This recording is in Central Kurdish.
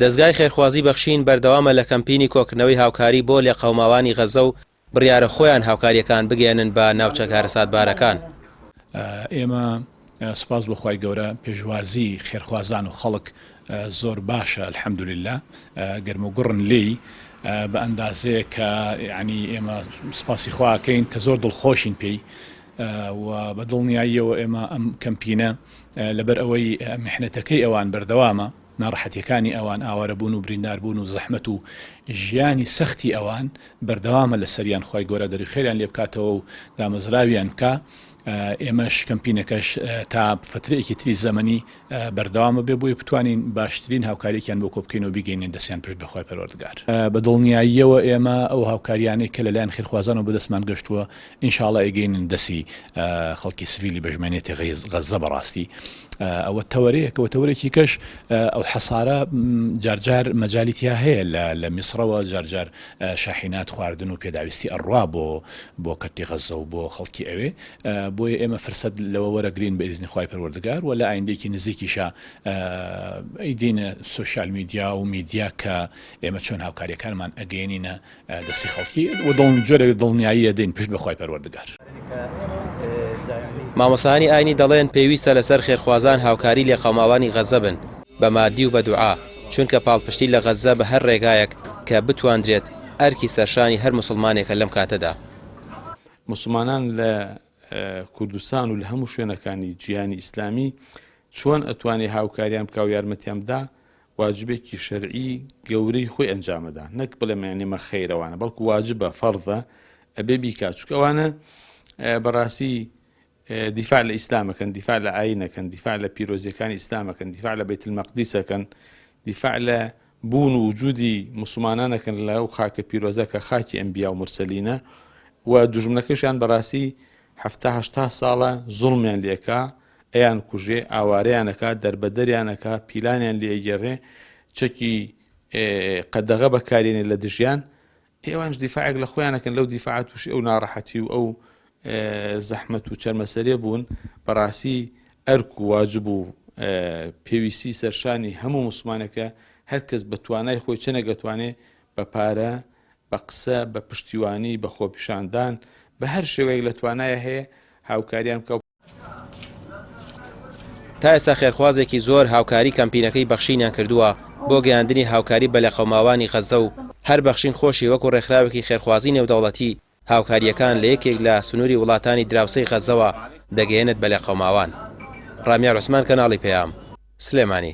دەستگای خێرخوازی بەخشین بەردەوامە لە کەمپینی کۆکردنەوەی هاوکاری بۆ لێ قەوماوانی غەزە و بڕیارە خۆیان هاوکاریەکان بگەێنن بە ناوچە کارەساتبارەکان. ئێمە سپاس بەخوای گەورە پێشوازی خێرخوازان و خەڵک زۆر باشە الحەمدولله گەرم و گوڕن لێی بە ئەندازەیە کە یعنی ئێمە سپاسی خواکەین کە زۆر دڵخۆشین پێی و بە دڵنیاییەوە ئێمە ئەم کەمپینە لەبەر ئەوەی میحنەتەکەی ئەوان بەردەوامە ناڕەحەتیەکانی ئەوان ئاوارەبوون و برینداربوون و زەحمەت و ژیانی سەختی ئەوان بەردەوامە لە سەریان خۆی گەورە دەری خێریان لێ بکاتەوە و دامەزراویان بکە. ئێمەش کەمپینەکەش تا فترەیەکی تری زەمەنی بەردەوامە بێ بۆی بتوانین باشترین هاوکاریەکیان بۆ کۆبکەین و بیگەینێن دەستیان پشت بەخوای پەروەردگار. بە دڵنیاییەوە ئێمە ئەو هاوکاریانەی کە لەلایەن خێرخوازان و بەدەستمان گەشتووە ئینشاڵڵا ئەگەینن دەستی خەڵکی سڤیلی بەژمێنێتی غەزە بەڕاستی. ئەوە تەوەرەیەکەوە تەوەرێکی کەش ئەو حەسارە جارجار مەجالیتیا هەیە لە میسرەوە جارجار شاحینات خواردن و پێداویستی ئەڕوا بۆ کەرتی غەزە و بۆ خەڵکی ئەوێ بۆیە ئێمە فرسەت لەوە وەرەگرین بە ئیزنی خوای پەروەردگار و لە ئایندێکی نزیکیشە ئەیدینە سوشال میدیا و میدیا کە ئێمە چۆن هاوکاریەکانمان ئەگەێنینە دەستی خەڵکی و جۆرێک دڵنیاییە دێن پشت بەخوای پەروەردگار. مامۆستانی ئاینی دەڵێن پێویستە لەسەر خێرخوازان هاوکاری لێ قەوماوانی غەزە بن بە مادی و بە دوعا، چونکە پاڵپشتی لە غەزە بە هەر ڕێگایەک کە بتواندرێت ئەرکی سەرشانی هەر مسلمانێکە لەم کاتەدا. مسلمانان لە کوردستان و لە هەموو شوێنەکانی جیهانی ئیسلامی چۆن ئەتوانێت هاوکاریان بکە و یارمەتیان بدا واجبێکی شەرعی گەورەی خۆی ئەنجامەدا، نەک بڵێ یانێمە خەیرەوانە، بەڵکو واجبە فەرضە ئەبێ بیکات، چونکە ئەوانە بەڕاستی دیفاع لە ئیسلامەکەن، دیفاع لە ئاینەکەن، دیفاع لە پیرۆزیەکانی ئیسلامەکەن، دیفاع لە بەیت المەقدیسەکەن، دیفاع لە بوون و وجودی مسلمانانەکەن لە ئەو خاکە پیرۆزە کە خاکی ئەنبیا و مرسەلینە و دوژمنەکەشیان بەڕاستی 70-80 ساڵە زوڵمیان لێکا، ئەیان کوژێ، ئاوارەیانەکە، دەربەدەریانەکە، پیلانیان لێگەڕێ، چەکی قەدەغە بەکارێنێ لە دژیان، ئێوانش دیفاعێک لە خۆیانەکەن لەو دیفاعات تووشی ئەو ناڕەحەتی و ئەو زەحمەت و چەرمەسەرێ بوون. بەڕاستی ئەرک و واجب و پێویستی سەرشانی هەموو مسلمانەکە هەر کەس بە توانای خۆی چ نەگەتوانێ بە پارە، بە قسە، بە پشتیوانی، بە خۆپیشاندان، بە هەر شێوەیەک لە توانایە هەیە هاوکاریان بکە. تا ئێستا خێرخوازێکی زۆر هاوکاری کەمپینەکەی بەخشینیان کردووە بۆ گەیاندنی هاوکاری بە لە قەوماوانی غەزە و هەر بەخشین خۆشی وەکو ڕێکخراوێکی خێرخوازی نێودەوڵەتی هاوکاریەکان لە یەکێک لە سنووری وڵاتانی دراوسەی غەزەوە دەگەێنێت بە لە قەوماوان. ڕامیا عوسمان، کەناڵی پێام، سلێمانی.